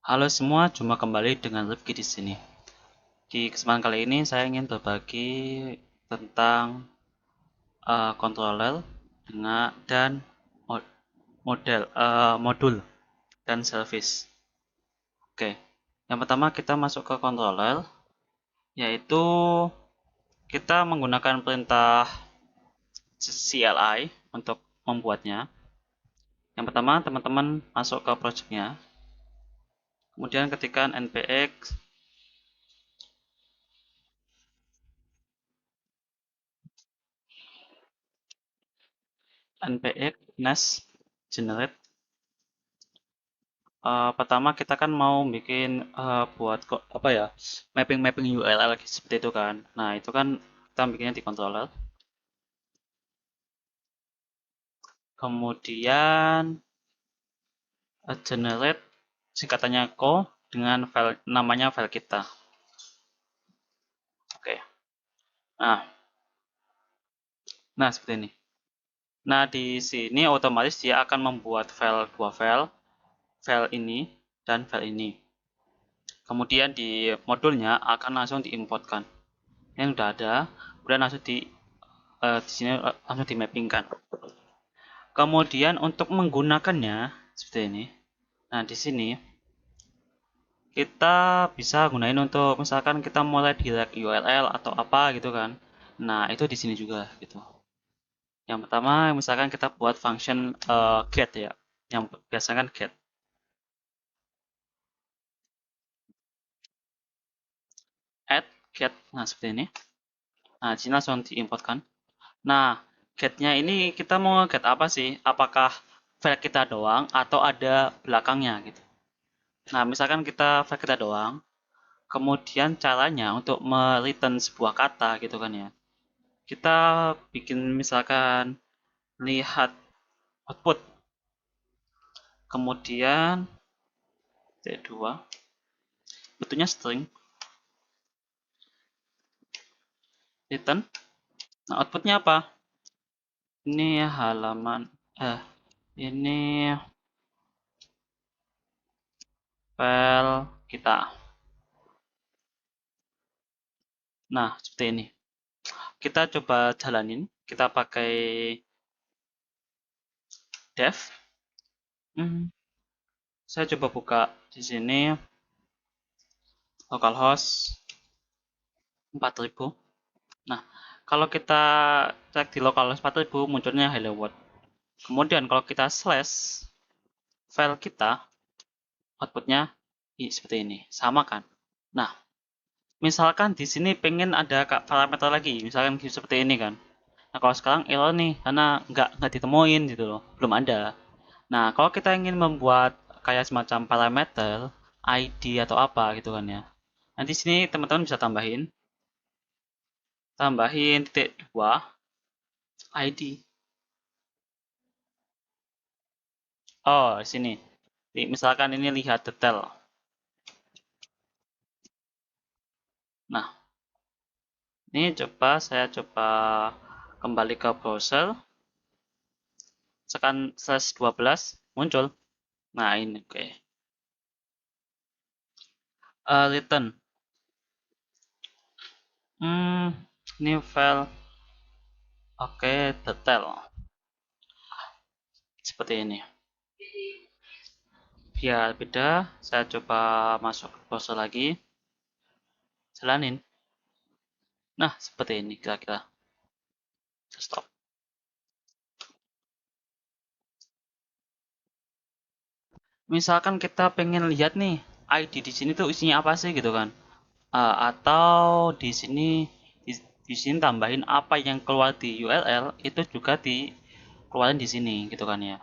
Halo semua, jumpa kembali dengan Rifki di sini. Di kesempatan kali ini saya ingin berbagi tentang controller dengan dan modul dan service. Oke, yang pertama kita masuk ke controller, yaitu kita menggunakan perintah CLI untuk membuatnya. Yang pertama teman-teman masuk ke projectnya, kemudian ketikkan npx nest generate. Pertama kita kan mau bikin buat kok apa ya, mapping URL seperti itu kan. Nah itu kan kita bikinnya di controller. Kemudian generate singkatannya co dengan file namanya file kita. Oke. Nah, nah seperti ini. Nah di sini otomatis dia akan membuat dua file, file ini dan file ini. Kemudian di modulnya akan langsung diimportkan. Yang sudah ada, kemudian langsung di sini langsung dimappingkan. Kemudian untuk menggunakannya seperti ini. Nah, di sini kita bisa gunain untuk misalkan kita mulai direct URL atau apa gitu kan. Nah, itu di sini juga gitu. Yang pertama misalkan kita buat function get ya. Yang biasa kan get. Add get. Nah, seperti ini. Nah, di sini langsung diimportkan. Nah, getnya ini kita mau get apa sih? Apakah file kita doang atau ada belakangnya gitu. Nah, misalkan kita file kita doang, kemudian caranya untuk mereturn sebuah kata gitu kan ya. Kita bikin misalkan lihat output. Kemudian T2 bentuknya string return. Nah, outputnya apa? Ini halaman ini file kita. Nah, seperti ini. Kita coba jalanin. Kita pakai dev. Saya coba buka di sini localhost 4000. Nah, kalau kita cek di localhost 4000 munculnya hello world. Kemudian kalau kita slash file kita, outputnya seperti ini, sama kan? Nah, misalkan di sini pengen ada parameter lagi, misalkan seperti ini kan. Nah, kalau sekarang error nih, karena nggak ditemuin gitu loh, belum ada. Nah, kalau kita ingin membuat kayak semacam parameter, ID atau apa gitu kan ya. Nah, di sini teman-teman bisa tambahin titik 2 ID. Oh, di sini. Misalkan ini lihat detail. Nah, ini saya coba kembali ke browser. Tekan /12 muncul. Nah, ini oke. Return. Ini file. Oke, detail. Seperti ini. Biar beda, saya coba masuk ke browser lagi. Jalanin. Nah, seperti ini kira-kira. Stop. Misalkan kita pengen lihat nih, ID di sini tuh isinya apa sih gitu kan. Atau di sini di sini tambahin apa yang keluar di URL itu juga dikeluarin di sini gitu kan ya.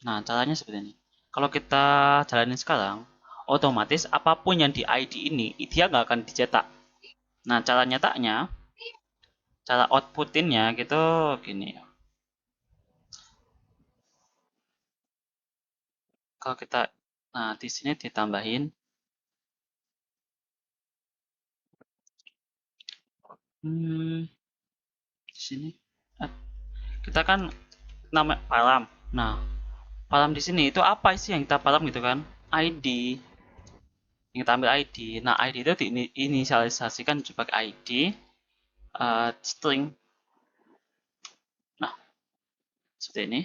Nah, caranya seperti ini. Kalau kita jalanin sekarang, otomatis apapun yang di ID ini dia nggak akan dicetak. Nah, cara nyetaknya, cara outputinnya gitu gini. Kalau kita, nah di sini ditambahin, di sini kita kan nama param. Nah, param di sini itu apa sih yang kita param gitu kan? ID. kita ambil ID. Nah, ID itu diinisialisasikan sebagai ID string. Nah, seperti ini.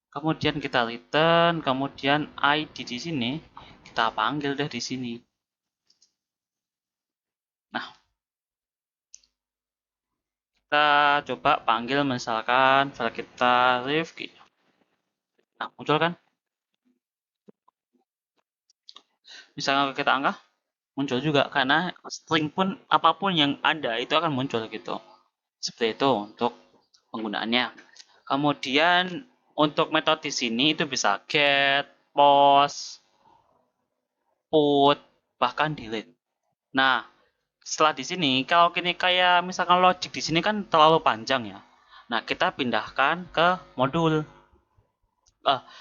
Kemudian kita return, kemudian ID di sini kita panggil deh di sini. Nah, kita coba panggil misalkan file kita Rifki. Nah, muncul kan? Misalkan kita angka, muncul juga karena string pun apapun yang ada itu akan muncul gitu. Seperti itu untuk penggunaannya. Kemudian untuk metode di sini itu bisa get, post, put, bahkan delete. Nah, setelah di sini kalau ini kayak misalkan logic di sini kan terlalu panjang ya. Nah, kita pindahkan ke modul.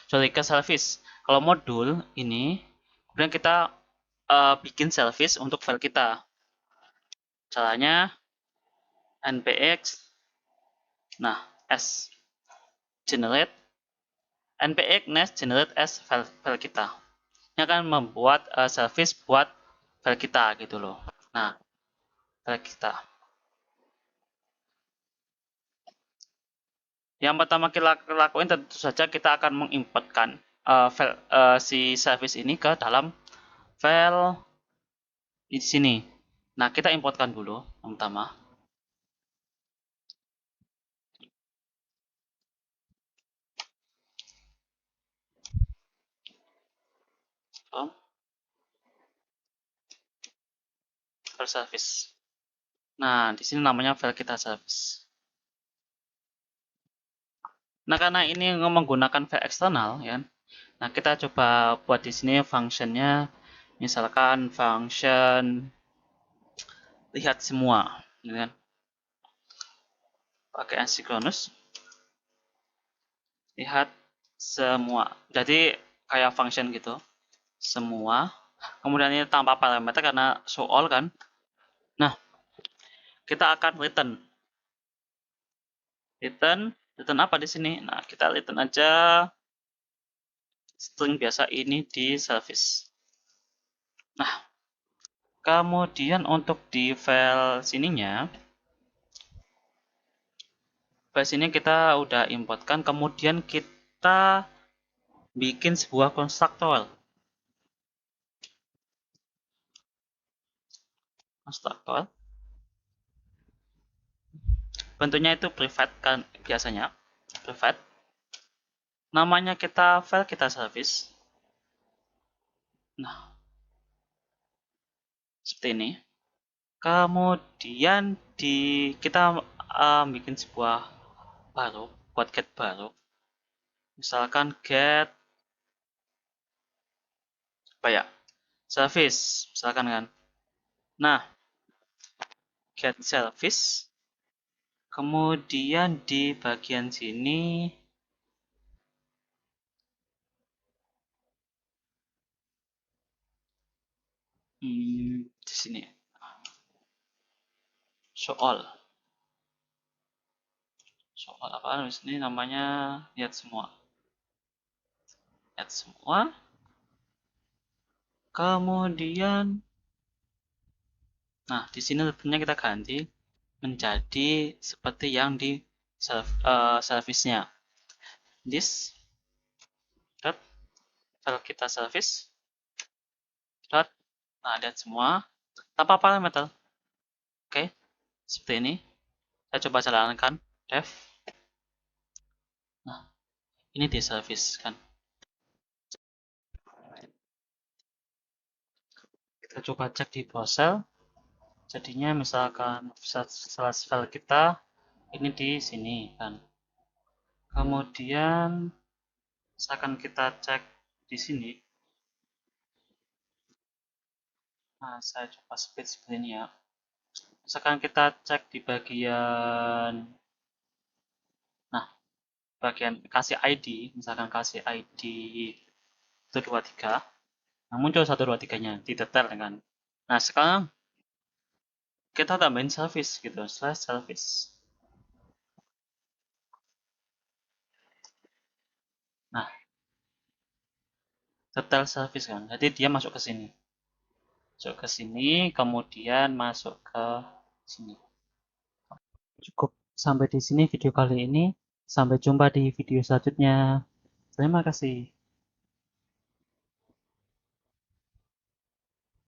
Sorry, ke service. Kalau modul ini kemudian kita bikin service untuk file kita. Caranya npx nah s generate npx next generate s file kita. Ini akan membuat service buat file kita gitu loh. Nah, file kita. Yang pertama kita lakuin tentu saja kita akan mengimportkan file si service ini ke dalam file di sini. Nah, kita importkan dulu yang pertama. File service. Nah, di sini namanya file kita service. Nah, karena ini menggunakan file eksternal, ya. Nah, kita coba buat di sini functionnya, misalkan function lihat semua, gitu kan? Pakai asynchronous, lihat semua. Jadi kayak function gitu, semua. Kemudian ini tanpa parameter karena show all kan. Nah, kita akan return apa di sini? Nah, kita return aja string biasa ini di service. Nah, kemudian untuk di file sininya, file sini kita udah importkan, kemudian kita bikin sebuah konstruktor. Bentuknya itu private kan biasanya, private. Namanya kita file kita service. Nah, seperti ini. Kemudian kita bikin sebuah baru, buat get baru. Misalkan get apa ya? Service, misalkan kan. Nah, get service. Kemudian di bagian sini di sini show all. Soal apa di sini namanya lihat semua. Lihat semua. Kemudian nah, di sini letaknya kita ganti menjadi seperti yang di service-nya. This dot file kita service dot nah lihat semua tanpa parameter. Oke, seperti ini. Saya coba jalankan dev. Nah, ini di service kan. Kita coba cek di browser. Jadinya misalkan slash file kita ini di sini kan. Kemudian misalkan kita cek di sini. Nah, saya coba speed seperti ini ya. Misalkan kita cek di bagian bagian kasih ID, misalkan kasih ID 123. Nah, muncul 123-nya di detail kan. Nah, sekarang kita tambahin service gitu, slash service. Nah, detail service kan. Jadi dia masuk ke sini. Masuk ke sini, kemudian masuk ke sini. Cukup sampai di sini video kali ini. Sampai jumpa di video selanjutnya. Terima kasih.